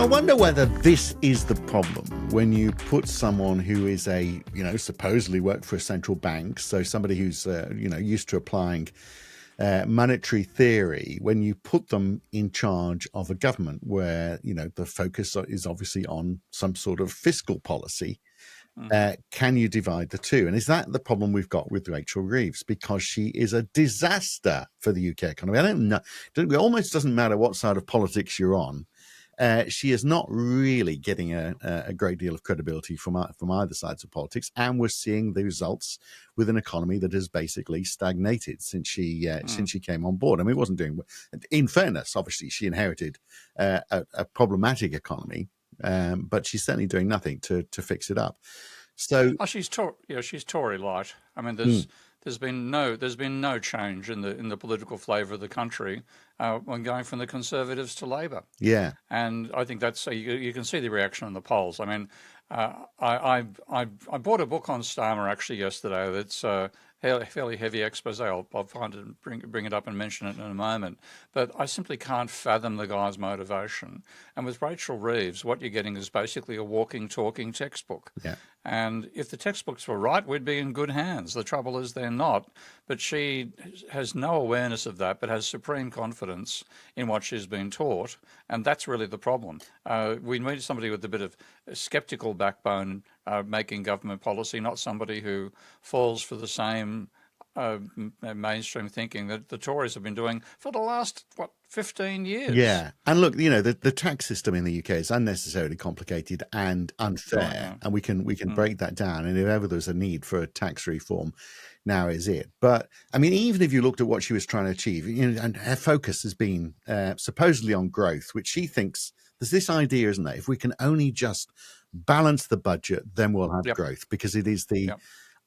wonder whether this is the problem when you put someone who is supposedly worked for a central bank, so somebody who's, used to applying monetary theory, when you put them in charge of a government where, the focus is obviously on some sort of fiscal policy. Can you divide the two? And is that the problem we've got with Rachel Reeves? Because she is a disaster for the UK economy. I don't know. It almost doesn't matter what side of politics you're on. She is not really getting a great deal of credibility from either sides of politics. And we're seeing the results with an economy that has basically stagnated since she came on board. I mean, it wasn't doing well. In fairness, obviously, she inherited a problematic economy. But she's certainly doing nothing to fix it up. So she's Tory light. I mean, there's been no change in the political flavour of the country when going from the Conservatives to Labor. Yeah, and I think that's you can see the reaction in the polls. I mean, I bought a book on Starmer actually yesterday. That's fairly heavy expose. I'll find it and bring it up and mention it in a moment. But I simply can't fathom the guy's motivation. And with Rachel Reeves, what you're getting is basically a walking, talking textbook. Yeah. And if the textbooks were right, we'd be in good hands. The trouble is they're not. But she has no awareness of that, but has supreme confidence in what she's been taught. And that's really the problem. We need somebody with a bit of a sceptical backbone making government policy, not somebody who falls for the same mainstream thinking that the Tories have been doing for the last, 15 years. Yeah. And look, the tax system in the UK is unnecessarily complicated and unfair. And we can break that down. And if ever there's a need for a tax reform, now is it. But I mean, even if you looked at what she was trying to achieve, and her focus has been supposedly on growth, which she thinks there's this idea, isn't there? If we can only just balance the budget, then we'll have growth, because it is the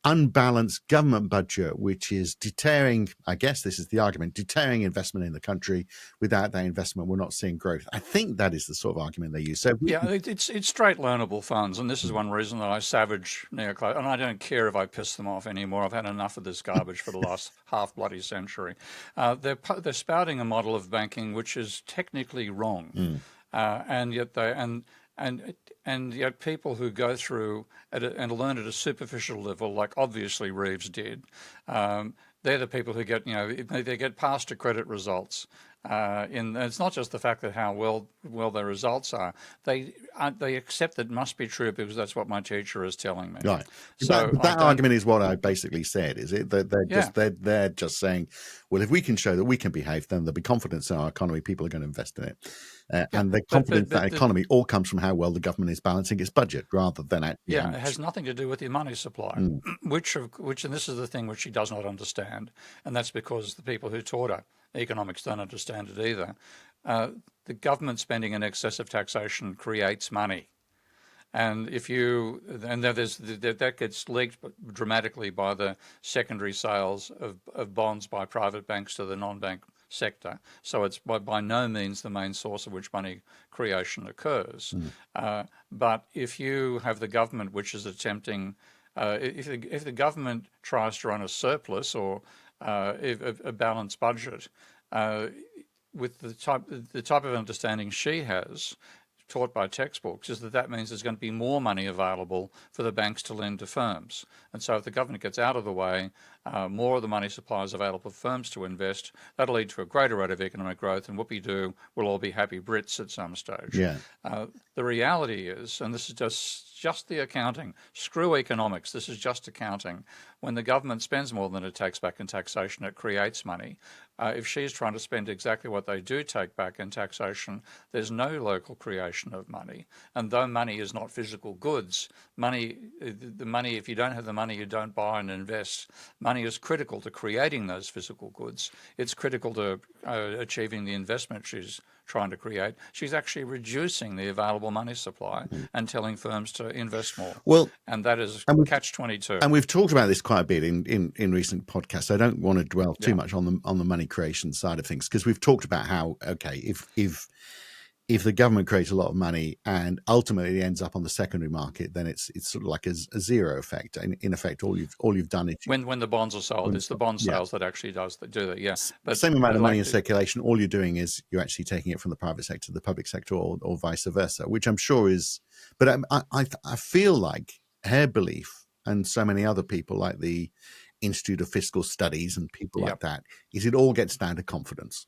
unbalanced government budget which is deterring, I guess this is the argument, deterring investment in the country. Without that investment, we're not seeing growth. I think that is the sort of argument they use. So it's straight loanable funds, and this is one reason that I savage neoclassics, and I don't care if I piss them off anymore. I've had enough of this garbage for the last half bloody century. They're spouting a model of banking which is technically wrong, and yet and yet people who go through and learn at a superficial level, like obviously Reeves did, they're the people who get, they get past to credit results. And it's not just the fact that how well their results are. They accept that it must be true because that's what my teacher is telling me. Right. So that argument is what I basically said, is it? That they're just saying, well, if we can show that we can behave, then there'll be confidence in our economy. People are going to invest in it. And the confidence in that economy all comes from how well the government is balancing its budget, rather than actually. Yeah, it has nothing to do with the money supply, which, and this is the thing which she does not understand, and that's because the people who taught her economics don't understand it either. The government spending in excess of taxation creates money. And that gets leaked dramatically by the secondary sales of bonds by private banks to the non-bank sector. So it's by no means the main source of which money creation occurs. But if you have the government which is attempting, if the government tries to run a surplus or a balanced budget, with the type of understanding she has, taught by textbooks, is that means there's going to be more money available for the banks to lend to firms. And so if the government gets out of the way, more of the money supply is available for firms to invest. That'll lead to a greater rate of economic growth, and whoopie-doo, we'll all be happy Brits at some stage. Yeah. The reality is, and this is just the accounting, screw economics, this is just accounting. When the government spends more than it takes back in taxation, it creates money. If she's trying to spend exactly what they do take back in taxation, there's no local creation of money. And though money is not physical goods, the money, if you don't have the money, you don't buy and invest. Money is critical to creating those physical goods. It's critical to achieving the investment she's trying to create. She's actually reducing the available money supply and telling firms to invest more. Well, and that is catch-22. And we've talked about this quite a bit in recent podcasts. I don't want to dwell too much on the money creation side of things, because we've talked about how, okay, if the government creates a lot of money and ultimately ends up on the secondary market, then it's sort of like a zero effect. In effect, all you've done is When the bonds are sold, it's the bond yeah, sales that actually do that. Yeah, but same amount of money like in circulation. All you're doing is you're actually taking it from the private sector to the public sector, or vice versa, which I'm sure is. But I feel like Hair Belief and so many other people like the Institute of Fiscal Studies and people yeah, like that is it all gets down to confidence.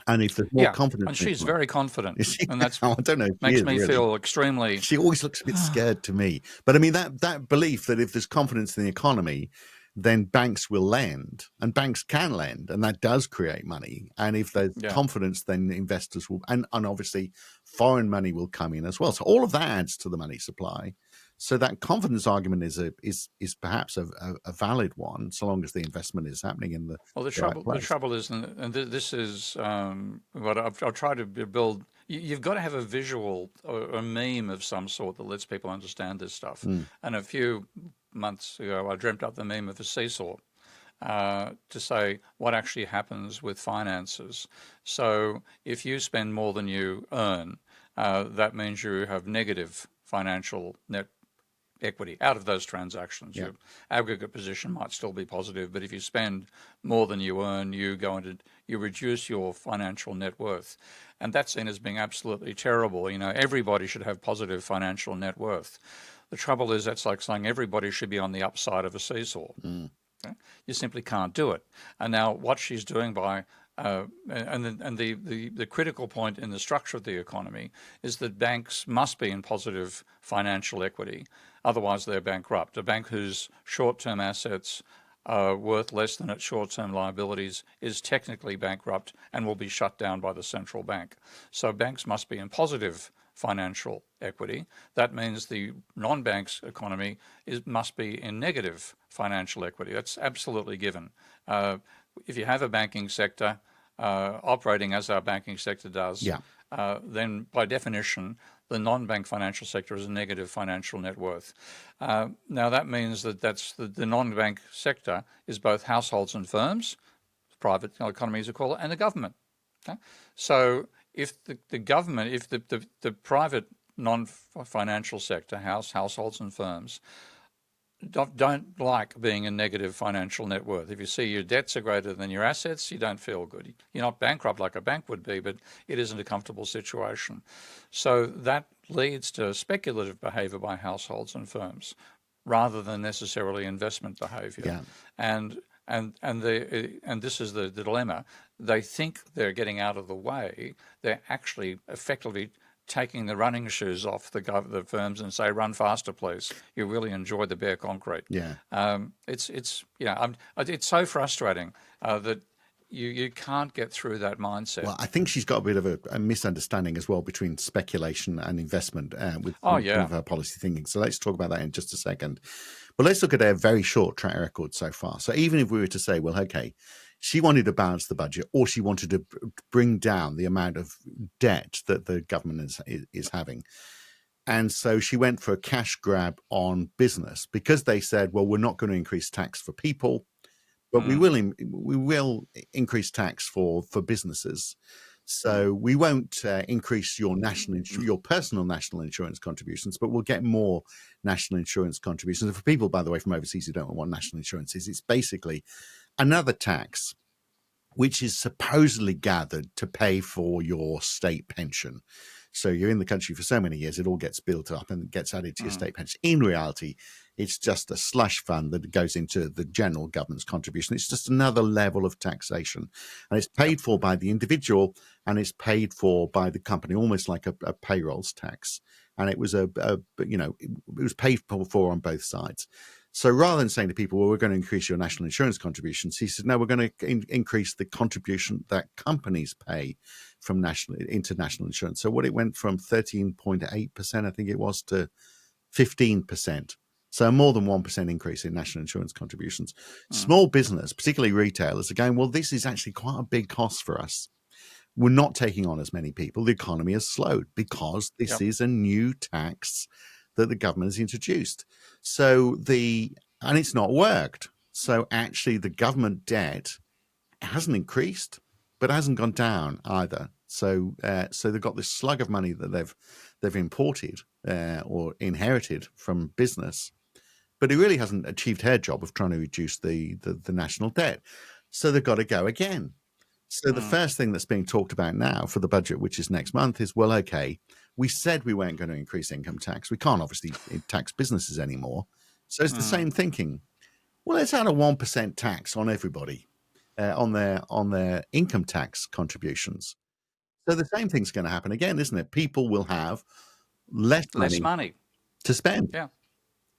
And if there's more yeah, confidence and in she's very confident, it, and that's I don't know if she makes is me really. feel extremely. She always looks a bit scared to me. But I mean, that belief that if there's confidence in the economy, then banks will lend, and banks can lend, and that does create money. And if there's Yeah. confidence, then investors will, and obviously foreign money will come in as well. So all of that adds to the money supply. So that confidence argument is perhaps a valid one, so long as the investment is happening in the Well, right the place. trouble is, and this is what I'll try to build. You've got to have a visual or a meme of some sort that lets people understand this stuff. And a few months ago, I dreamt up the meme of a seesaw to say what actually happens with finances. So if you spend more than you earn, that means you have negative financial net equity out of those transactions. Yeah. Your aggregate position might still be positive, but if you spend more than you earn, you reduce your financial net worth, and that's seen as being absolutely terrible. You know, everybody should have positive financial net worth. The trouble is that's like saying everybody should be on the upside of a seesaw. Okay? You simply can't do it. And now what she's doing by the critical point in the structure of the economy is that banks must be in positive financial equity, otherwise they're bankrupt. A bank whose short-term assets are worth less than its short-term liabilities is technically bankrupt and will be shut down by the central bank. So banks must be in positive financial equity. That means the non-banks economy must be in negative financial equity. That's absolutely given. If you have a banking sector operating as our banking sector does, Yeah. then by definition, the non-bank financial sector is a negative financial net worth. Now that means that the non-bank sector is both households and firms, private economy as we call it, and the government. Okay? So if the government, if the private non-financial sector, households and firms, don't like being a negative financial net worth. If you see your debts are greater than your assets, you don't feel good. You're not bankrupt like a bank would be, but it isn't a comfortable situation. So that leads to speculative behavior by households and firms rather than necessarily investment behavior. Yeah. And this is the dilemma. They think they're getting out of the way. They're actually effectively taking the running shoes off the firms and say, "Run faster, please. You really enjoy the bare concrete." Yeah. It's so frustrating that you can't get through that mindset. Well, I think she's got a bit of a misunderstanding as well between speculation and investment with some of her policy thinking. So let's talk about that in just a second. But let's look at her very short track record so far. So even if we were to say, well, okay, she wanted to balance the budget, or she wanted to bring down the amount of debt that the government is having. And so she went for a cash grab on business because they said, well, we're not going to increase tax for people, but we will increase tax for businesses. So we won't increase your your personal national insurance contributions, but we'll get more national insurance contributions. And for people, by the way, from overseas who don't know what national insurance is, it's basically another tax which is supposedly gathered to pay for your state pension. So you're in the country for so many years, it all gets built up and gets added to your state pension. In reality, it's just a slush fund that goes into the general government's contribution. It's just another level of taxation. And it's paid for by the individual and it's paid for by the company, almost like a payrolls tax. And it was it was paid for on both sides. So rather than saying to people, well, we're going to increase your national insurance contributions, he said, no, we're going to increase the contribution that companies pay from into national insurance. So what it went from 13.8%, I think it was, to 15%. So more than 1% increase in national insurance contributions. Small business, particularly retailers, are going, well, this is actually quite a big cost for us. We're not taking on as many people. The economy has slowed because this is a new tax that the government has introduced. So and it's not worked. So actually the government debt hasn't increased, but hasn't gone down either. So they've got this slug of money that they've imported or inherited from business, but it really hasn't achieved her job of trying to reduce the national debt. So they've got to go again. So the first thing that's being talked about now for the budget, which is next month, is, well, okay, we said we weren't going to increase income tax. We can't obviously tax businesses anymore. So it's the same thinking. Well, let's add a 1% tax on everybody on their income tax contributions. So the same thing's going to happen again, isn't it? People will have less money to spend. Yeah.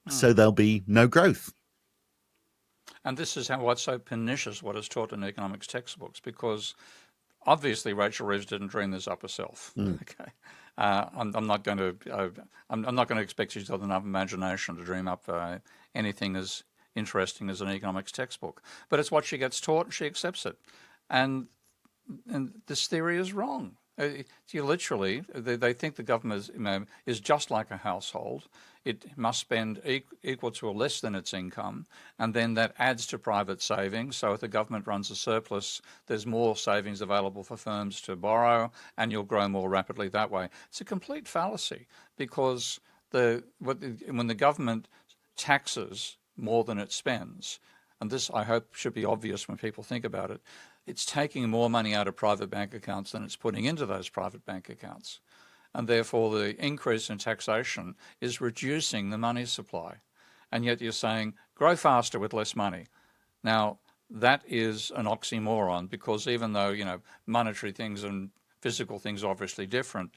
So there'll be no growth. And this is what's so pernicious, what is taught in economics textbooks, because obviously Rachel Reeves didn't dream this up herself. Okay, I'm not going to expect she's got enough imagination to dream up anything as interesting as an economics textbook. But it's what she gets taught, and she accepts it. And this theory is wrong. You literally, they think the government is just like a household. It must spend equal to or less than its income, and then that adds to private savings. So if the government runs a surplus, there's more savings available for firms to borrow, and you'll grow more rapidly that way. It's a complete fallacy, because when the government taxes more than it spends, and this I hope should be obvious when people think about it, it's taking more money out of private bank accounts than it's putting into those private bank accounts. And therefore the increase in taxation is reducing the money supply. And yet you're saying, grow faster with less money. Now, that is an oxymoron, because even though, monetary things and physical things are obviously different,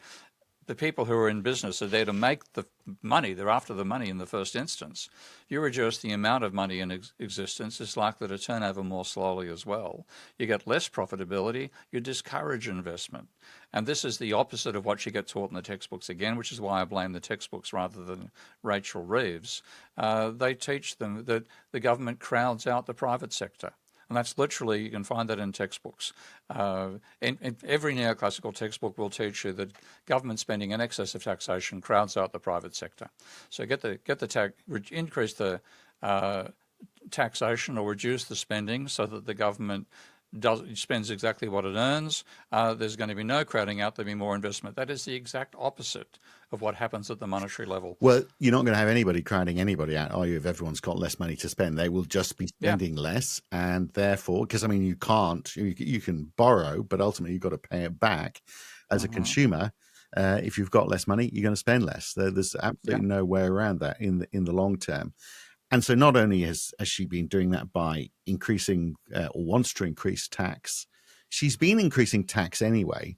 the people who are in business are there to make the money. They're after the money in the first instance. You reduce the amount of money in existence, it's likely to turn over more slowly as well. You get less profitability, you discourage investment. And this is the opposite of what you get taught in the textbooks again, which is why I blame the textbooks rather than Rachel Reeves. They teach them that the government crowds out the private sector. And that's literally, you can find that in textbooks. In every neoclassical textbook will teach you that government spending in excess of taxation crowds out the private sector. So increase the taxation or reduce the spending so that the government spends exactly what it earns. There's going to be no crowding out, there'll be more investment. That is the exact opposite of what happens at the monetary level. Well, you're not going to have anybody crowding anybody out, are you, if everyone's got less money to spend? They will just be spending less, and therefore, because you can borrow, but ultimately you've got to pay it back as a consumer. If you've got less money, you're going to spend less. There's absolutely no way around that in the long term. And so not only has she been doing that by increasing or wants to increase tax, she's been increasing tax anyway,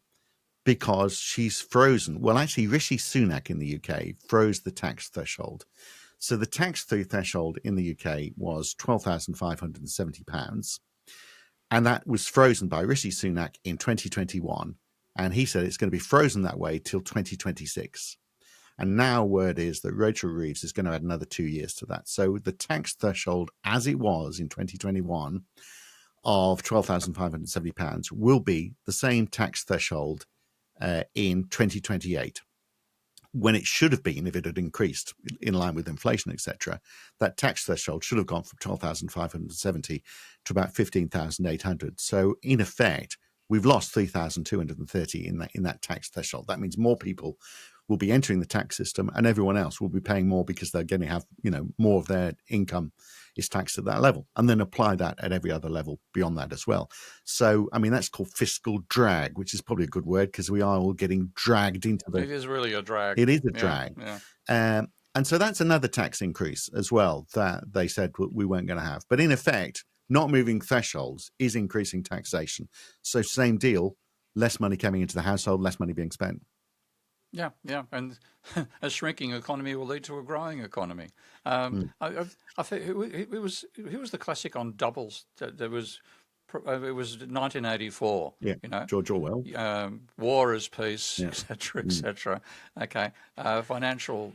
because she's frozen. Well, actually, Rishi Sunak in the UK froze the tax threshold. So the tax threshold in the UK was £12,570. And that was frozen by Rishi Sunak in 2021. And he said it's going to be frozen that way till 2026. And now word is that Rachel Reeves is going to add another 2 years to that. So the tax threshold as it was in 2021 of £12,570 will be the same tax threshold in 2028, when it should have been, if it had increased in line with inflation, etc. That tax threshold should have gone from 12,570 to about 15,800. So in effect, we've lost 3,230 in that tax threshold. That means more people will be entering the tax system, and everyone else will be paying more because they're going to have, more of their income is taxed at that level, and then apply that at every other level beyond that as well. So, that's called fiscal drag, which is probably a good word, because we are all getting dragged into It is really a drag. It is a drag. Yeah. And so that's another tax increase as well that they said we weren't going to have. But in effect, not moving thresholds is increasing taxation. So same deal, less money coming into the household, less money being spent. Yeah, and a shrinking economy will lead to a growing economy. I think it was the classic on doubles that there was. It was 1984. Yeah, George Orwell. War is peace, etc., etc. Okay, financial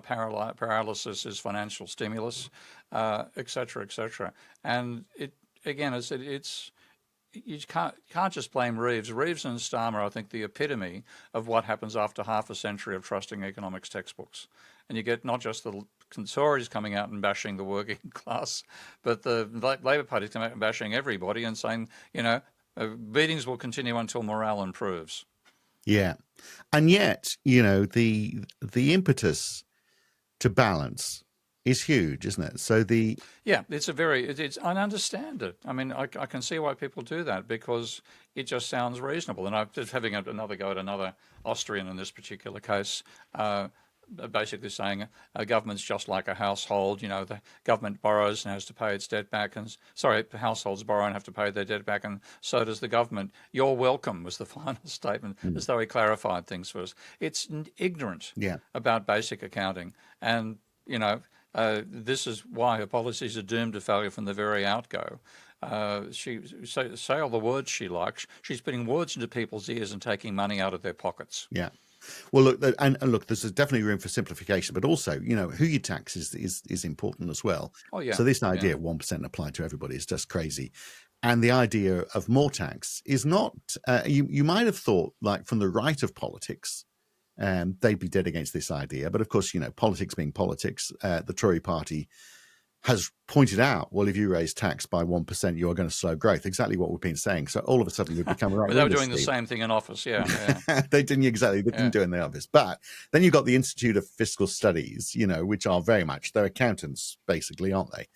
paralysis is financial stimulus, etc., etc. And it again, it's. You can't just blame Reeves. Reeves and Starmer, I think, the epitome of what happens after half a century of trusting economics textbooks. And you get not just the Tories coming out and bashing the working class, but the Labor Party's coming out and bashing everybody and saying, Beatings will continue until morale improves. Yeah. And yet, the impetus to balance is huge, isn't it? So Yeah, it's I understand it. I mean, I can see why people do that because it just sounds reasonable. And I'm just having another go at another Austrian in this particular case, basically saying a government's just like a household. The government borrows and has to pay its debt back, and sorry, households borrow and have to pay their debt back, and so does the government. You're welcome was the final statement, as though he clarified things for us. It's ignorant yeah. about basic accounting, and this is why her policies are doomed to failure from the very outgo. She say all the words she likes. She's putting words into people's ears and taking money out of their pockets. Yeah. Well, look, and look, there's definitely room for simplification, but also, who you tax is important as well. Oh yeah. So this idea of 1% applied to everybody is just crazy. And the idea of more tax is not, you might have thought, like from the right of politics, they'd be dead against this idea. But of course, politics being politics, the Tory party has pointed out, well, if you raise tax by 1%, you are going to slow growth. Exactly what we've been saying. So all of a sudden, we've become right. But they were doing the same thing in office, yeah. They didn't exactly. They didn't do it in the office. But then you've got the Institute of Fiscal Studies, which are very much, they're accountants, basically, aren't they?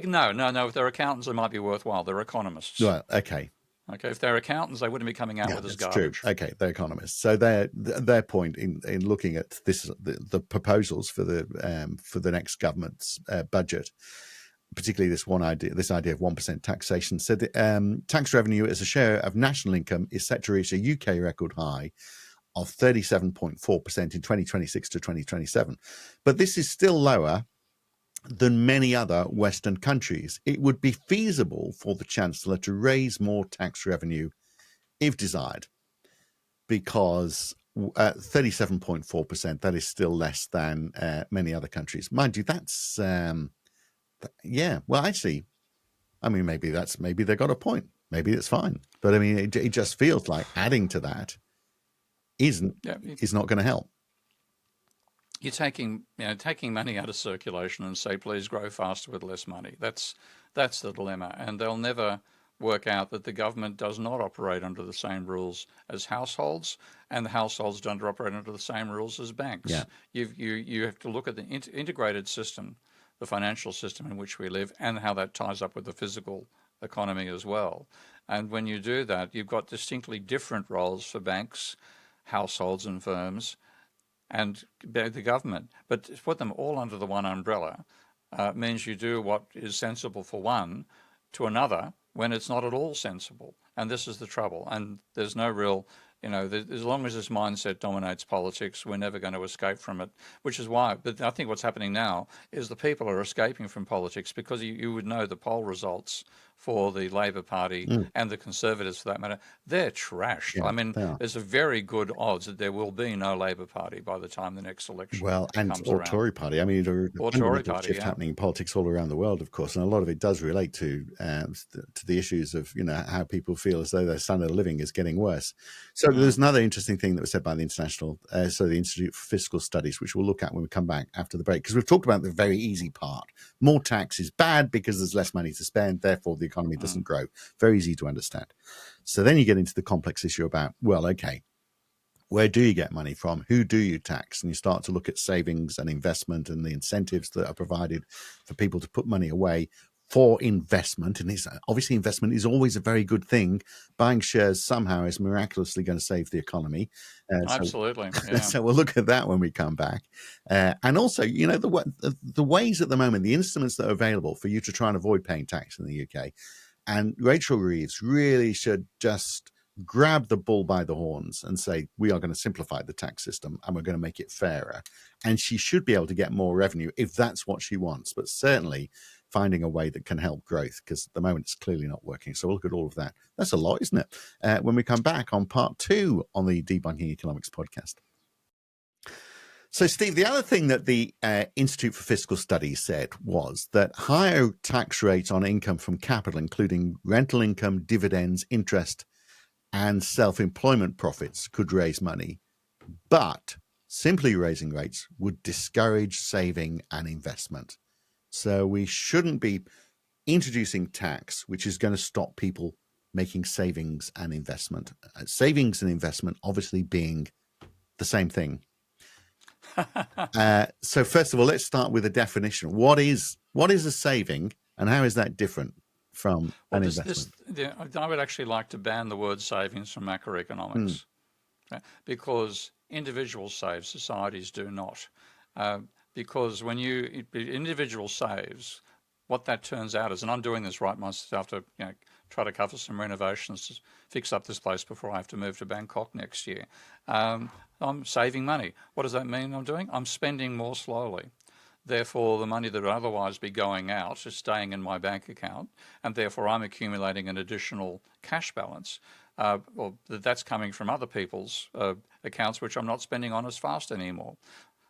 No. If they're accountants, they might be worthwhile. They're economists. Well, okay. Okay, if they're accountants, they wouldn't be coming out with this garbage. True. Okay, they're economists. So their point in looking at this, the proposals for the next government's budget, particularly this idea of 1% taxation, said that tax revenue as a share of national income is set to reach a UK record high of 37.4% in 2026 to 2027. But this is still lower than many other Western countries. It would be feasible for the Chancellor to raise more tax revenue if desired, because 37.4%, that is still less than many other countries. Mind you, that's, yeah, well, actually, I mean, maybe they got a point. Maybe it's fine. But I mean, it just feels like adding to that is not going to help. You're taking money out of circulation and say, please grow faster with less money. That's the dilemma. And they'll never work out that the government does not operate under the same rules as households, and the households don't operate under the same rules as banks. Yeah. You have to look at the integrated system, the financial system in which we live, and how that ties up with the physical economy as well. And when you do that, you've got distinctly different roles for banks, households and firms, and the government. But to put them all under the one umbrella means you do what is sensible for one to another when it's not at all sensible. And this is the trouble. And there's no real, as long as this mindset dominates politics, we're never going to escape from it, which is why. But I think what's happening now is the people are escaping from politics because you would know the poll results for the Labor Party and the Conservatives, for that matter, they're trashed. Yeah, I mean, there's a very good odds that there will be no Labor Party by the time the next election comes around. Tory Party. I mean, there's a fundamental shift happening in politics all around the world, of course, and a lot of it does relate to the issues of how people feel as though their standard of living is getting worse. So there's another interesting thing that was said by the the Institute for Fiscal Studies, which we'll look at when we come back after the break, because we've talked about the very easy part. More tax is bad because there's less money to spend, therefore the economy doesn't grow. Very easy to understand. So then you get into the complex issue about, well, okay, where do you get money from? Who do you tax? And you start to look at savings and investment and the incentives that are provided for people to put money away for investment. And obviously investment is always a very good thing. Buying shares somehow is miraculously going to save the economy. Absolutely. Yeah. So we'll look at that when we come back. And also, the ways at the moment, the instruments that are available for you to try and avoid paying tax in the UK. And Rachel Reeves really should just grab the bull by the horns and say, we are going to simplify the tax system and we're going to make it fairer. And she should be able to get more revenue if that's what she wants, but certainly finding a way that can help growth, because at the moment it's clearly not working. So we'll look at all of that. That's a lot, isn't it? When we come back on part 2 on the Debunking Economics podcast. So, Steve, the other thing that the Institute for Fiscal Studies said was that higher tax rates on income from capital, including rental income, dividends, interest, and self-employment profits, could raise money, but simply raising rates would discourage saving and investment. So we shouldn't be introducing tax, which is going to stop people making savings and investment. Savings and investment obviously being the same thing. So first of all, let's start with a definition. What is a saving, and how is that different from an investment? I would actually like to ban the word savings from macroeconomics, okay? Because individuals save, societies do not. Because when individual saves, what that turns out is, and I'm doing this right myself to try to cover some renovations to fix up this place before I have to move to Bangkok next year. I'm saving money. What does that mean I'm doing? I'm spending more slowly. Therefore, the money that would otherwise be going out is staying in my bank account, and therefore I'm accumulating an additional cash balance. Well, that's coming from other people's accounts, which I'm not spending on as fast anymore.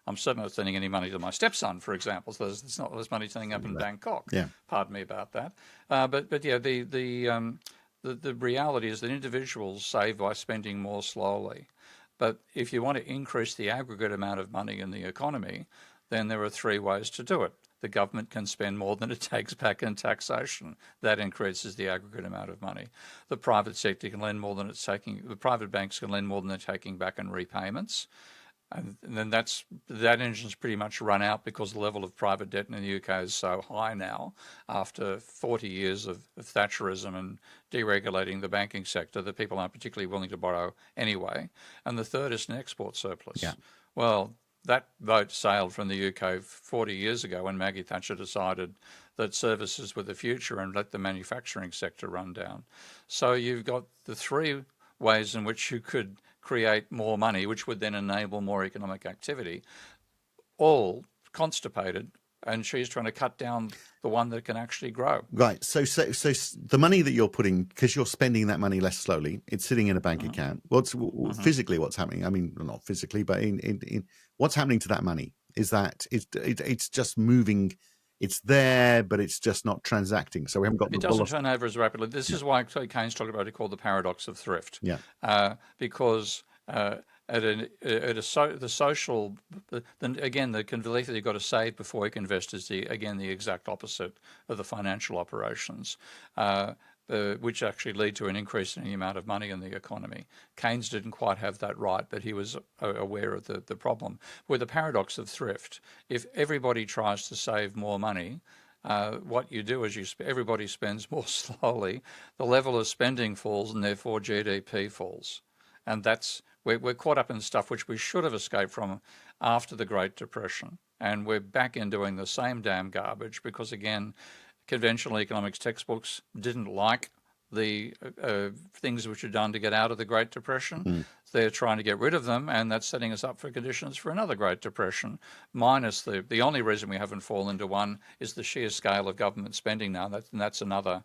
I'm certainly not sending any money to my stepson, for example. So there's not less money turning up in Bangkok. Yeah. Pardon me about that. But yeah, the reality is that individuals save by spending more slowly. But if you want to increase the aggregate amount of money in the economy, then there are three ways to do it. The government can spend more than it takes back in taxation. That increases the aggregate amount of money. The private sector can lend more than it's taking. The private banks can lend more than they're taking back in repayments. And then that engine's pretty much run out because the level of private debt in the UK is so high now after 40 years of Thatcherism and deregulating the banking sector that people aren't particularly willing to borrow anyway. And the third is an export surplus. Yeah. Well, that boat sailed from the UK 40 years ago when Maggie Thatcher decided that services were the future and let the manufacturing sector run down. So you've got the three ways in which you could create more money, which would then enable more economic activity, all constipated, and she's trying to cut down the one that can actually grow. Right. So the money that you're putting, because you're spending that money less slowly, it's sitting in a bank account. Physically what's happening? I mean, not physically, but in what's happening to that money is that it's just moving. It's there, but it's just not transacting. So we haven't got. It doesn't turn over as rapidly. This is why Keynes talked about it, called the paradox of thrift. Yeah. Because the social, then again, the belief that you've got to save before you can invest is the exact opposite of the financial operations. Which actually lead to an increase in the amount of money in the economy. Keynes didn't quite have that right, but he was aware of the problem. With the paradox of thrift, if everybody tries to save more money, what you do is everybody spends more slowly, the level of spending falls, and therefore GDP falls. And we're caught up in stuff which we should have escaped from after the Great Depression. And we're back in doing the same damn garbage because, again, conventional economics textbooks didn't like the things which were done to get out of the Great Depression. They're trying to get rid of them, and that's setting us up for conditions for another Great Depression, minus the only reason we haven't fallen into one is the sheer scale of government spending now. And that's another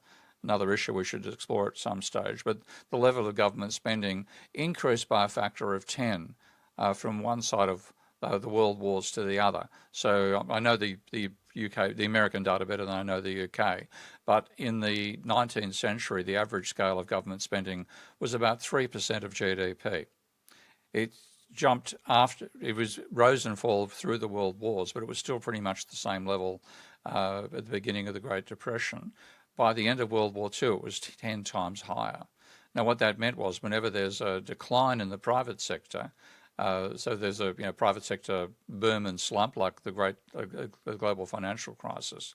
issue we should explore at some stage. But the level of government spending increased by a factor of 10 from one side of the world wars to the other. So I know the UK, the American data better than I know the UK, but in the 19th century, the average scale of government spending was about 3% of GDP. It jumped after, it rose and fell through the world wars, but it was still pretty much the same level at the beginning of the Great Depression. By the end of World War II, it was 10 times higher. Now, what that meant was whenever there's a decline in the private sector, so there's a private sector boom and slump like the global financial crisis,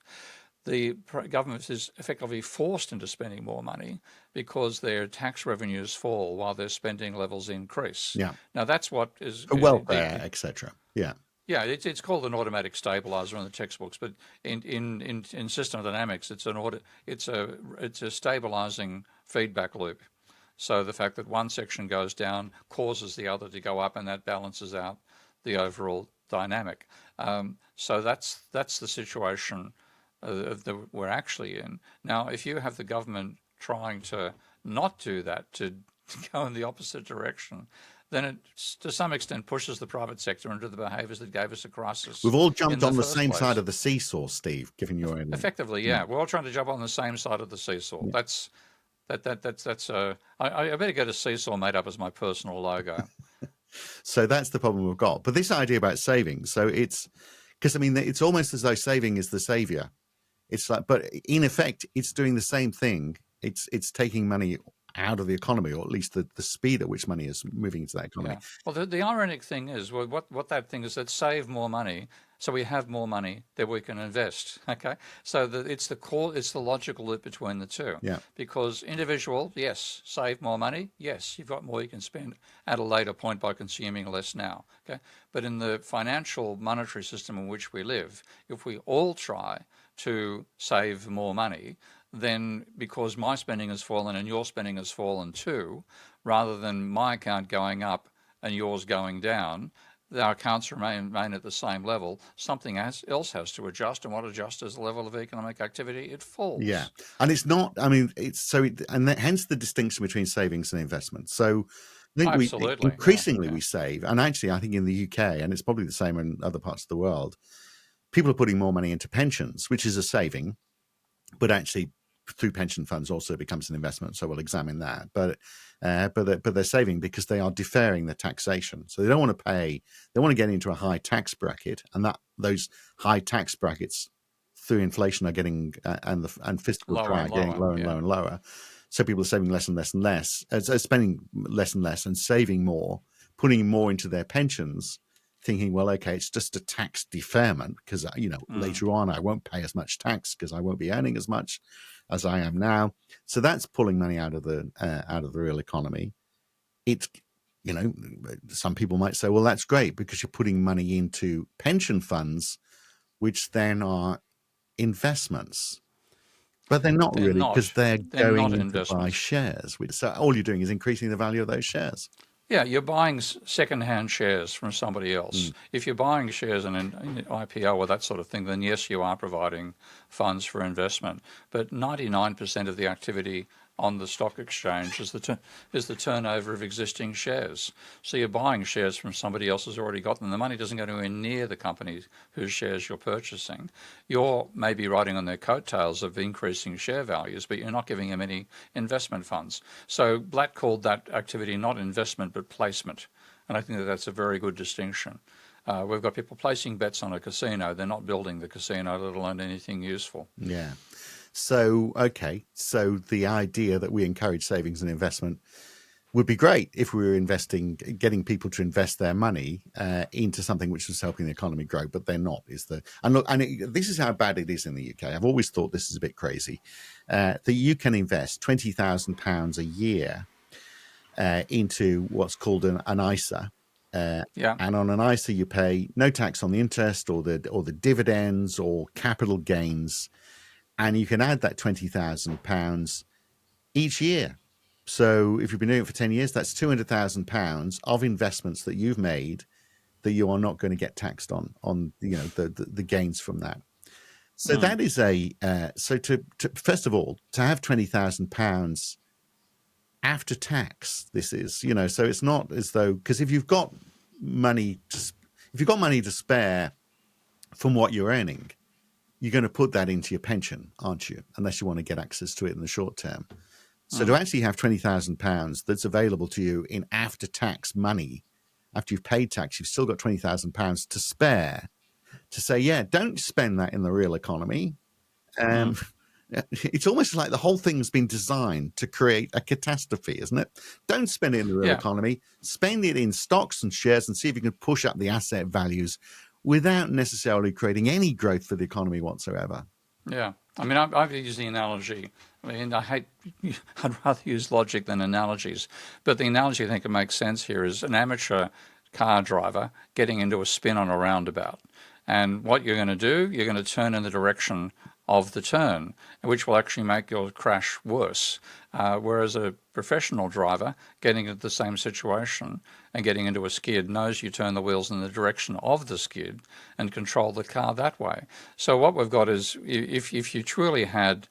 the government is effectively forced into spending more money because their tax revenues fall while their spending levels increase. Yeah. Now that's what is welfare, etc. Yeah. Yeah, it's called an automatic stabilizer in the textbooks, but in system dynamics, it's a stabilizing feedback loop. So the fact that one section goes down causes the other to go up, and that balances out the overall dynamic. So that's the situation we're actually in. Now, if you have the government trying to not do that, to go in the opposite direction, then it, to some extent, pushes the private sector into the behaviours that gave us a crisis. We've all jumped on the same side of the seesaw, Steve, given your own. Effectively, yeah. We're all trying to jump on the same side of the seesaw. Yeah. I better get a seesaw made up as my personal logo. So that's the problem we've got. But this idea about saving, so it's because it's almost as though saving is the savior. It's like, but in effect, it's doing the same thing. It's taking money out of the economy, or at least the speed at which money is moving into that economy. Yeah. Well, the ironic thing is, well, what that thing is that save more money, so we have more money that we can invest. Okay, so it's the logical loop between the two. Yeah. Because individual, yes, save more money, yes, you've got more you can spend at a later point by consuming less now. Okay, but in the financial monetary system in which we live, if we all try to save more money, then because my spending has fallen and your spending has fallen too, rather than my account going up and yours going down, our accounts remain at the same level. Something else has to adjust, and what adjusts is the level of economic activity. It falls. Yeah, and it's not. I mean, it's so, and hence the distinction between savings and investment. So, I think Absolutely. increasingly Yeah. we save, and actually, I think in the UK, and it's probably the same in other parts of the world, people are putting more money into pensions, which is a saving, but actually through pension funds also becomes an investment. So we'll examine that. But they're saving because they are deferring the taxation. So they don't want to pay. They want to get into a high tax bracket, and that those high tax brackets through inflation are getting and fiscal Lower drag and getting lower. lower and Yeah. lower and lower. So people are saving less and less and less, spending less and less, and saving more, putting more into their pensions, thinking, well, okay, it's just a tax deferment because later on I won't pay as much tax because I won't be earning as much as I am now. So that's pulling money out of the real economy. It's some people might say, well, that's great because you're putting money into pension funds, which then are investments. But they're not They're really, not. because they're They're going not in to buy investments. shares. So all you're doing is increasing the value of those shares. Yeah, you're buying second-hand shares from somebody else. If you're buying shares in an IPO or that sort of thing, then yes, you are providing funds for investment. But 99% of the activity on the stock exchange is the turnover of existing shares. So you're buying shares from somebody else who's already got them. The money doesn't go anywhere near the company whose shares you're purchasing. You're maybe riding on their coattails of increasing share values, but you're not giving them any investment funds. So Blatt called that activity not investment but placement, and I think that that's a very good distinction. We've got people placing bets on a casino. They're not building the casino, let alone anything useful. Yeah. So, okay. So the idea that we encourage savings and investment would be great if we were getting people to invest their money into something which was helping the economy grow, but they're not. This is how bad it is in the UK. I've always thought this is a bit crazy. That you can invest £20,000 a year into what's called an ISA. Yeah. And on an ISA, you pay no tax on the interest or the dividends or capital gains, and you can add that £20,000 each year. So if you've been doing it for 10 years, that's £200,000 of investments that you've made that you are not going to get taxed on the gains from that. So that is first of all, to have £20,000 after tax, this is, so it's not as though, because if you've got money to spare from what you're earning, you're going to put that into your pension, aren't you? Unless you want to get access to it in the short term. So to actually have £20,000 that's available to you in after-tax money, after you've paid tax, you've still got £20,000 to spare, to say, yeah, don't spend that in the real economy. It's almost like the whole thing's been designed to create a catastrophe, isn't it? Don't spend it in the real economy. Spend it in stocks and shares and see if you can push up the asset values without necessarily creating any growth for the economy whatsoever. Yeah. I mean, I've used the analogy. I mean, I'd rather use logic than analogies. But the analogy I think it makes sense here is an amateur car driver getting into a spin on a roundabout. And what you're going to do, you're going to turn in the direction of the turn, which will actually make your crash worse. Whereas a professional driver getting into the same situation and getting into a skid knows you turn the wheels in the direction of the skid and control the car that way. So what we've got is, if you truly had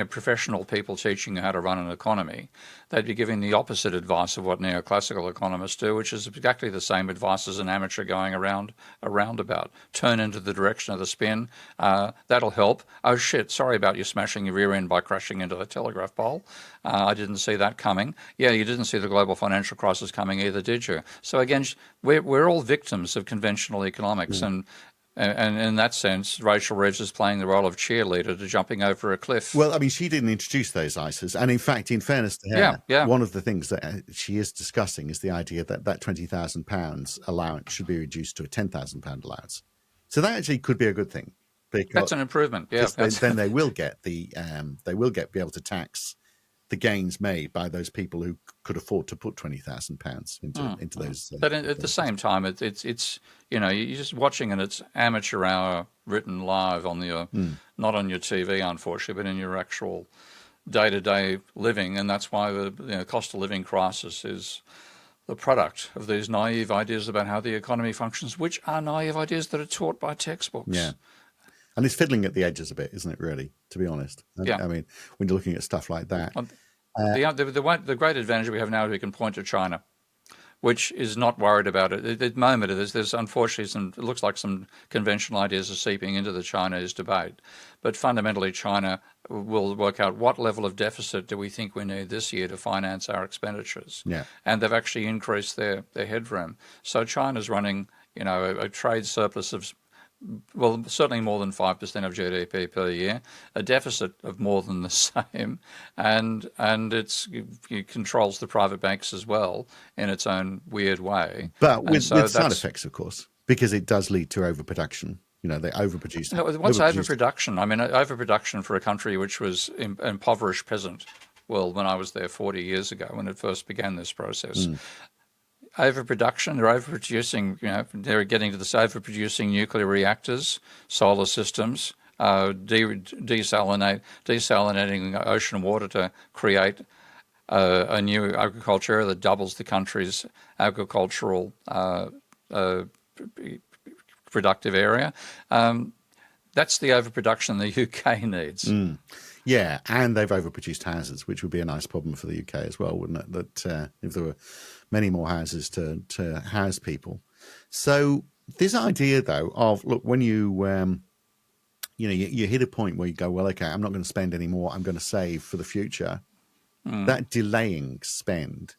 professional people teaching you how to run an economy, they'd be giving the opposite advice of what neoclassical economists do, which is exactly the same advice as an amateur going around a roundabout. Turn into the direction of the spin. That'll help. Oh shit, sorry about you smashing your rear end by crashing into the telegraph pole. I didn't see that coming. Yeah, you didn't see the global financial crisis coming either, did you? So again, we're all victims of conventional economics, and And in that sense, Rachel Reeves is playing the role of cheerleader to jumping over a cliff. Well, I mean, she didn't introduce those ISAs. And in fact, in fairness to Yeah, her, yeah. one of the things that she is discussing is the idea that that £20,000 allowance should be reduced to a £10,000 allowance. So that actually could be a good thing, That's an improvement. Yeah, because then they will get be able to tax the gains made by those people who could afford to put £20,000 into those. But at the same time, it's you're just watching, and it's amateur hour written live on your not on your TV, unfortunately, but in your actual day-to-day living, and that's why the cost of living crisis is the product of these naive ideas about how the economy functions, which are naive ideas that are taught by textbooks. Yeah. And it's fiddling at the edges a bit, isn't it, really, to be honest? Yeah. I mean, when you're looking at stuff like that. The great advantage we have now is we can point to China, which is not worried about it. At the moment, there's unfortunately it looks like some conventional ideas are seeping into the Chinese debate. But fundamentally, China will work out what level of deficit do we think we need this year to finance our expenditures. Yeah. And they've actually increased their headroom. So China's running, a trade surplus of, well, certainly more than 5% of GDP per year, a deficit of more than the same, and it controls the private banks as well in its own weird way. But with side effects, of course, because it does lead to overproduction. They overproduce. What's overproduction? I mean, overproduction for a country which was impoverished peasant world when I was there 40 years ago when it first began this process. Overproduction, they're overproducing, they're getting to this overproducing nuclear reactors, solar systems, desalinating ocean water to create a new agriculture area that doubles the country's agricultural productive area. That's the overproduction the UK needs. Yeah, and they've overproduced houses, which would be a nice problem for the UK as well, wouldn't it? That if there were many more houses to house people. So this idea, though, of look, when you hit a point where you go, well, okay, I'm not going to spend any more. I'm going to save for the future. That delaying spend,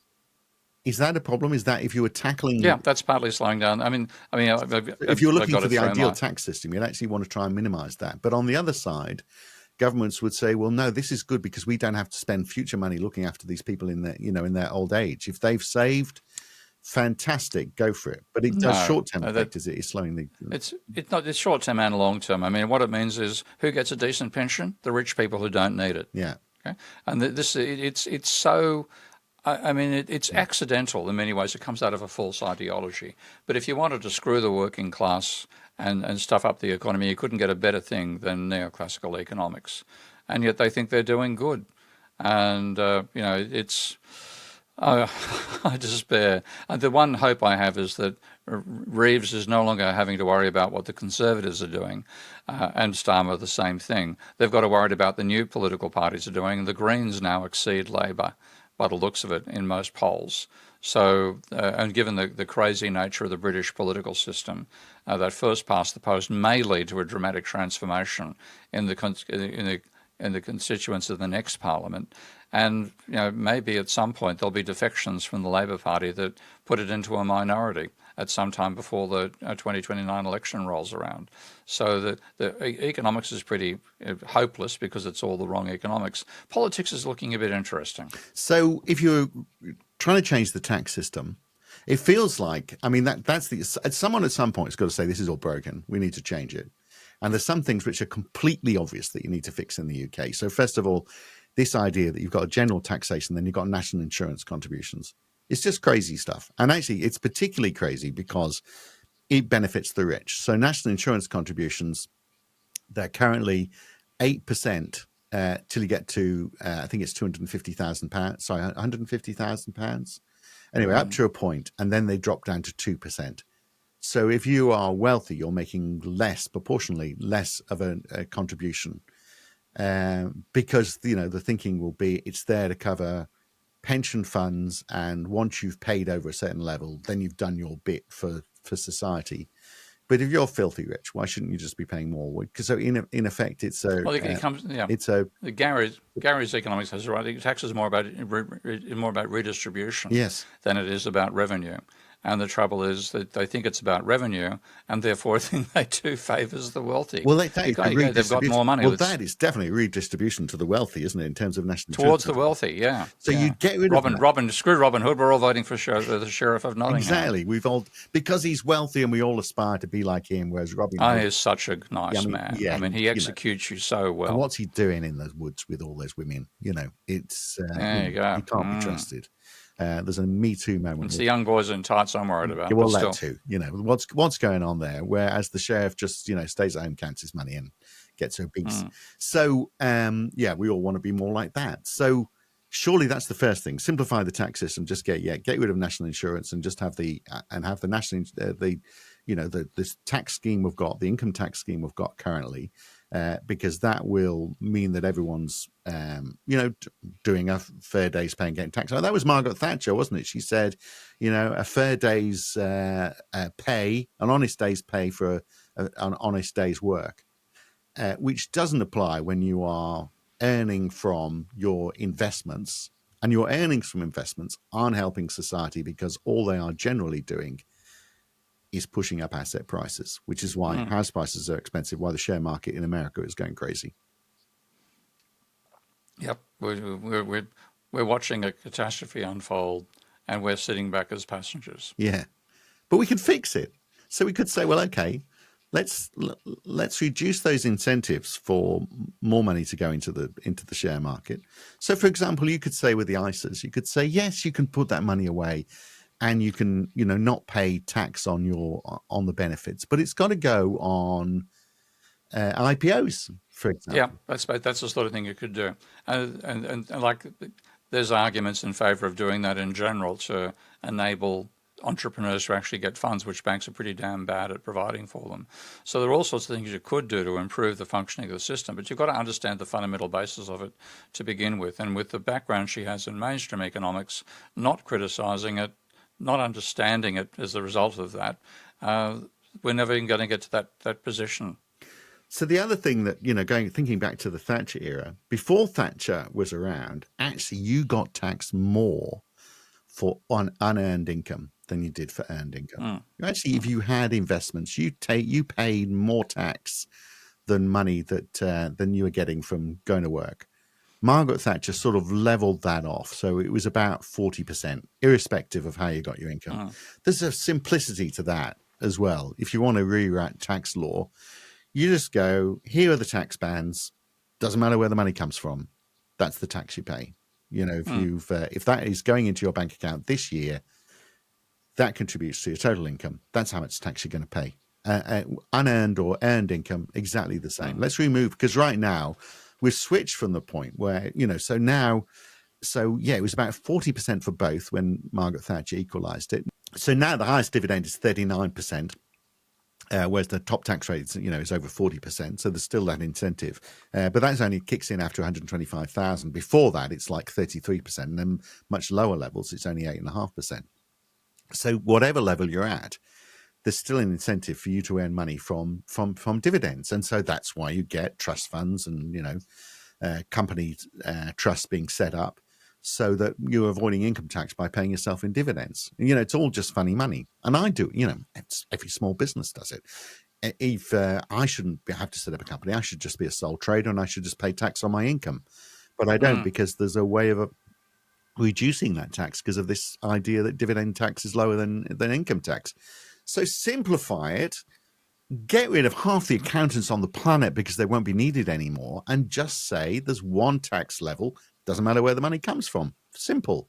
is that a problem? Is that if you were tackling? Yeah, that's partly slowing down. I mean, if you're looking for the ideal tax system, you'd actually want to try and minimise that. But on the other side, governments would say, well, no, this is good because we don't have to spend future money looking after these people in their old age. If they've saved, fantastic, go for it. But it does short-term effect, is it? It's slowing the... It's not. It's short-term and long-term. I mean, what it means is who gets a decent pension? The rich people who don't need it. Yeah. Okay? And it's so... I mean, it's accidental in many ways. It comes out of a false ideology. But if you wanted to screw the working class and stuff up the economy, you couldn't get a better thing than neoclassical economics. And yet they think they're doing good. And, it's... I despair. And the one hope I have is that Reeves is no longer having to worry about what the Conservatives are doing, and Starmer the same thing. They've got to worry about the new political parties are doing. The Greens now exceed Labor by the looks of it in most polls. So, and given the crazy nature of the British political system, that first past the post may lead to a dramatic transformation in the constituents of the next parliament. And maybe at some point there'll be defections from the Labor Party that put it into a minority at some time before the 2029 election rolls around. So the economics is pretty hopeless because it's all the wrong economics. Politics is looking a bit interesting. So if you're trying to change the tax system, it feels like, I mean, that's someone at some point has got to say this is all broken. We need to change it. And there's some things which are completely obvious that you need to fix in the UK. So first of all, this idea that you've got a general taxation, then you've got national insurance contributions. It's just crazy stuff. And actually, it's particularly crazy because it benefits the rich. So national insurance contributions, they're currently 8% till you get to, I think it's £250,000. Sorry, £150,000. Anyway, up to a point, and then they drop down to 2%. So if you are wealthy, you're making proportionally less of a contribution. Because the thinking will be it's there to cover pension funds, and once you've paid over a certain level, then you've done your bit for society. But if you're filthy rich, why shouldn't you just be paying more? Because so in effect, it's a Gary's economics has right. Tax is more about redistribution, yes, than it is about revenue. And the trouble is that they think it's about revenue, and therefore everything they do favours the wealthy. Well, that is a They've got redistribution. more money. Well, that is definitely a redistribution to the wealthy, isn't it, in terms of national insurance Towards the companies? wealthy, yeah. So you Yeah. get rid of that. Screw Robin Hood. We're all voting for the Sheriff of Nottingham. Exactly. We've all, because he's wealthy and we all aspire to be like him, whereas Robin Hood, He's such a nice man. yeah, I mean, he executes you so and well. what's he doing in the woods with all those women? It's There you go. he can't be trusted. There's a Me Too moment. It's the young boys in tights I'm worried about. Well, but that still. too. What's going on there? Whereas the sheriff just stays at home, counts his money, and gets obese. So we all want to be more like that. So surely that's the first thing: simplify the tax system. Just get rid of national insurance and just have the national this tax scheme we've got, the income tax scheme we've got currently. Because that will mean that everyone's, doing a fair day's pay and getting taxed. Oh, that was Margaret Thatcher, wasn't it? She said, a fair day's pay, an honest day's pay for an honest day's work, which doesn't apply when you are earning from your investments. And your earnings from investments aren't helping society because all they are generally doing is pushing up asset prices, which is why house prices are expensive, why the share market in America is going crazy. Yep, we're watching a catastrophe unfold, and we're sitting back as passengers. Yeah, but we could fix it. So we could say, well, okay, let's reduce those incentives for more money to go into the share market. So, for example, you could say with the ISAs, you could say, yes, you can put that money away, and you can, not pay tax on the benefits, but it's got to go on IPOs, for example. Yeah, that's the sort of thing you could do, and like there's arguments in favour of doing that in general to enable entrepreneurs to actually get funds, which banks are pretty damn bad at providing for them. So there are all sorts of things you could do to improve the functioning of the system, but you've got to understand the fundamental basis of it to begin with. And with the background she has in mainstream economics, not criticising it, not understanding it as a result of that, we're never even going to get to that position. So the other thing that, thinking back to the Thatcher era, before Thatcher was around, actually you got taxed more for unearned income than you did for earned income. Actually, if you had investments, you paid more tax than money than you were getting from going to work. Margaret Thatcher sort of leveled that off. So it was about 40%, irrespective of how you got your income. There's a simplicity to that as well. If you want to rewrite tax law, you just go, here are the tax bands. Doesn't matter where the money comes from. That's the tax you pay. If that is going into your bank account this year, that contributes to your total income. That's how much tax you're going to pay. Unearned or earned income, exactly the same. Let's remove, because right now, we've switched from the point where, it was about 40% for both when Margaret Thatcher equalised it. So now the highest dividend is 39%, whereas the top tax rate is over 40%. So there's still that incentive. But that only kicks in after 125,000. Before that, it's like 33%. And then much lower levels, it's only 8.5%. So whatever level you're at, there's still an incentive for you to earn money from dividends. And so that's why you get trust funds and, company trusts being set up so that you're avoiding income tax by paying yourself in dividends. It's all just funny money. And I do, it's, every small business does it. If I shouldn't have to set up a company, I should just be a sole trader and I should just pay tax on my income. But I don't, because there's a way of reducing that tax because of this idea that dividend tax is lower than income tax. So simplify it, get rid of half the accountants on the planet because they won't be needed anymore, and just say there's one tax level, doesn't matter where the money comes from. Simple.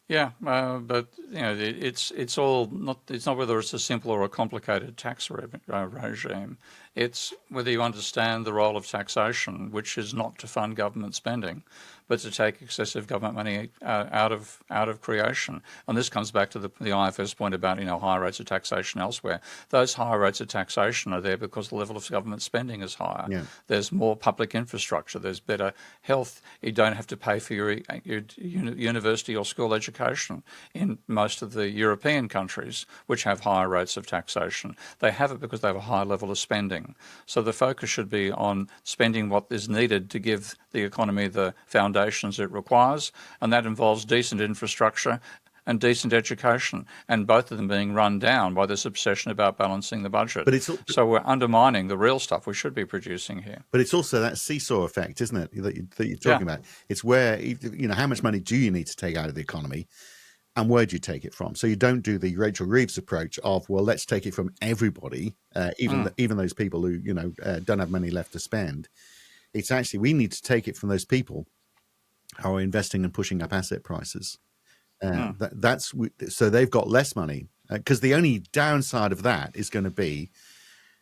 Yeah, but it's all not. It's not whether it's a simple or a complicated tax regime. It's whether you understand the role of taxation, which is not to fund government spending, but to take excessive government money out of creation. And this comes back to the IFS point about higher rates of taxation elsewhere. Those higher rates of taxation are there because the level of government spending is higher. Yeah. There's more public infrastructure. There's better health. You don't have to pay for your university or school education in most of the European countries, which have higher rates of taxation. They have it because they have a high level of spending. So the focus should be on spending what is needed to give the economy the foundations it requires, and that involves decent infrastructure, and decent education, and both of them being run down by this obsession about balancing the budget. But it's so we're undermining the real stuff we should be producing here. but it's also that seesaw effect, isn't it, that you're talking about? It's where, how much money do you need to take out of the economy, and where do you take it from? So you don't do the Rachel Reeves approach of, well, let's take it from everybody, even those people who don't have money left to spend. It's actually, we need to take it from those people who are investing and pushing up asset prices. So they've got less money, because the only downside of that is going to be,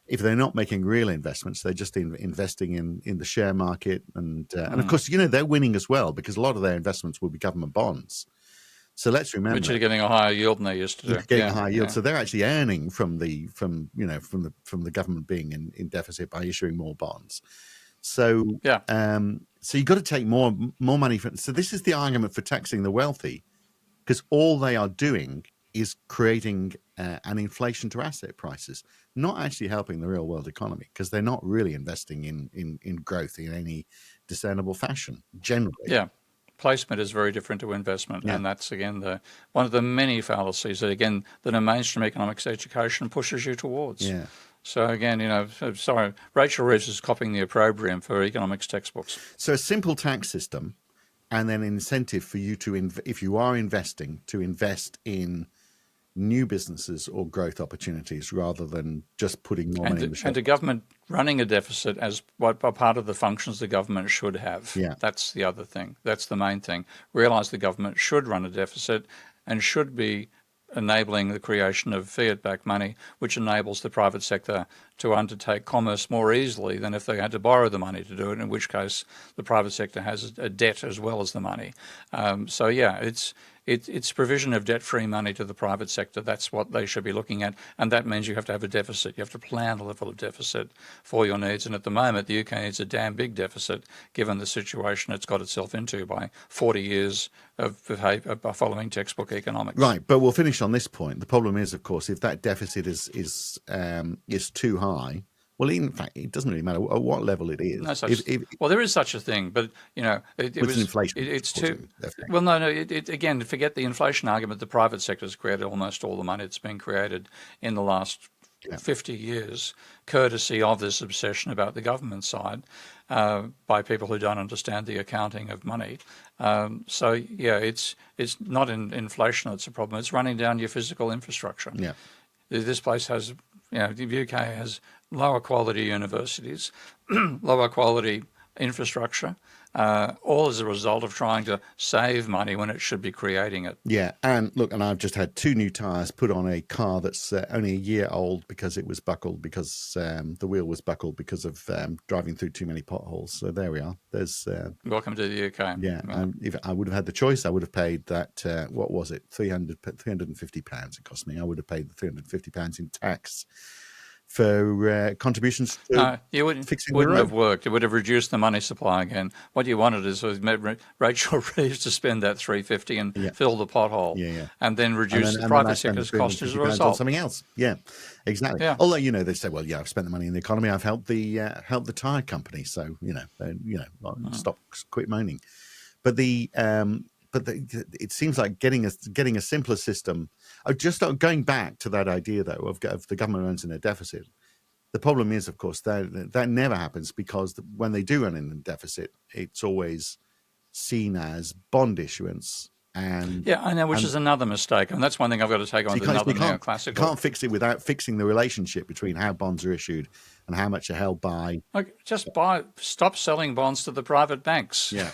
if they're not making real investments, they're just investing in the share market, and of course, they're winning as well, because a lot of their investments will be government bonds. So let's remember, which are getting a higher yield than they used to do. Getting a higher yield, so they're actually earning from the government being in deficit by issuing more bonds. So so you've got to take more money from. So this is the argument for taxing the wealthy, because all they are doing is creating an inflation to asset prices, not actually helping the real world economy, because they're not really investing in growth in any discernible fashion generally. Yeah. Placement is very different to investment, and that's again one of the many fallacies that a mainstream economics education pushes you towards. Yeah. So again, sorry, Rachel Reeves is copying the opprobrium for economics textbooks. So a simple tax system, and then an incentive for you to, if you are investing, to invest in new businesses or growth opportunities, rather than just putting more money in the shop. And the government running a deficit as what part of the functions the government should have. Yeah. That's the other thing. That's the main thing. Realise the government should run a deficit and should be enabling the creation of fiat-backed money, which enables the private sector to undertake commerce more easily than if they had to borrow the money to do it, in which case the private sector has a debt as well as the money. It's provision of debt-free money to the private sector. That's what they should be looking at, and that means you have to have a deficit. You have to plan a level of deficit for your needs, and at the moment the UK needs a damn big deficit given the situation it's got itself into by 40 years of following textbook economics. Right, but we'll finish on this point. The problem is, of course, if that deficit is too high, well, in fact, it doesn't really matter at what level it is. Well, there is such a thing, but it's inflation. It's too. Well, no. Again, forget the inflation argument. The private sector has created almost all the money that's been created in the last 50 years, courtesy of this obsession about the government side by people who don't understand the accounting of money. It's not in inflation that's a problem. It's running down your physical infrastructure. Yeah. This place has, the UK has lower quality universities, lower quality infrastructure, all as a result of trying to save money when it should be creating it. Yeah, and look, and I've just had 2 new tyres put on a car that's only a year old, because it was buckled, because the wheel was buckled because of driving through too many potholes. So there we are. There's welcome to the UK. Yeah, if I would have had the choice, I would have paid that. What was it? £350 it cost me. I would have paid the £350 in tax for contributions to fixing the road. Wouldn't have worked. It would have reduced the money supply again. What you wanted is Rachel Reeves to spend that $350 and fill the pothole, and then reduce the private sector's cost as a result. On something else. Yeah, exactly. Yeah. Although they say, well, I've spent the money in the economy. I've helped the tyre company, so stop, quit moaning. But it seems like getting a simpler system. Just going back to that idea, though, of the government runs in a deficit. The problem is, of course, that never happens, because when they do run in a deficit, it's always seen as bond issuance. I know, which is another mistake, and that's one thing I've got to take on. Another neoclassical. You can't fix it without fixing the relationship between how bonds are issued and how much are held by. Stop selling bonds to the private banks. Yeah,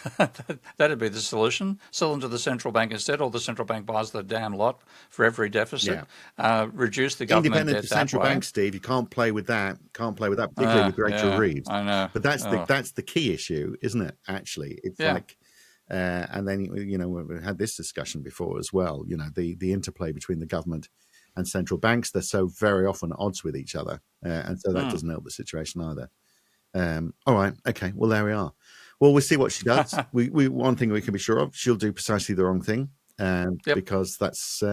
that'd be the solution. Sell them to the central bank instead, or the central bank buys the damn lot for every deficit. Yeah. Reduce the government independent debt of central that way. bank, Steve. You can't play with that. Particularly with Rachel Reeves. I know, but that's the key issue, isn't it? Actually, it's like. And then we've had this discussion before as well. The interplay between the government and central banks, they're so very often at odds with each other, and so that doesn't help the situation either. All right, okay, well there we are. Well, we'll see what she does. we one thing we can be sure of: she'll do precisely the wrong thing, because that's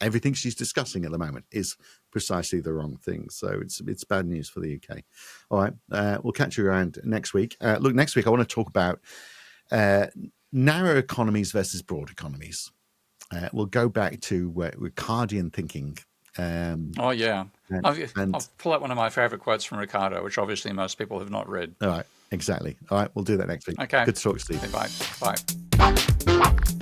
everything she's discussing at the moment is precisely the wrong thing. So it's bad news for the UK. All right, we'll catch you around next week. Look, next week I want to talk about narrow economies versus broad economies. we'll go back to Ricardian thinking. Oh, yeah. And, I'll pull out one of my favorite quotes from Ricardo, which obviously most people have not read. all right, exactly. All right, we'll do that next week. Okay. Good to talk, Steve. Bye. Bye.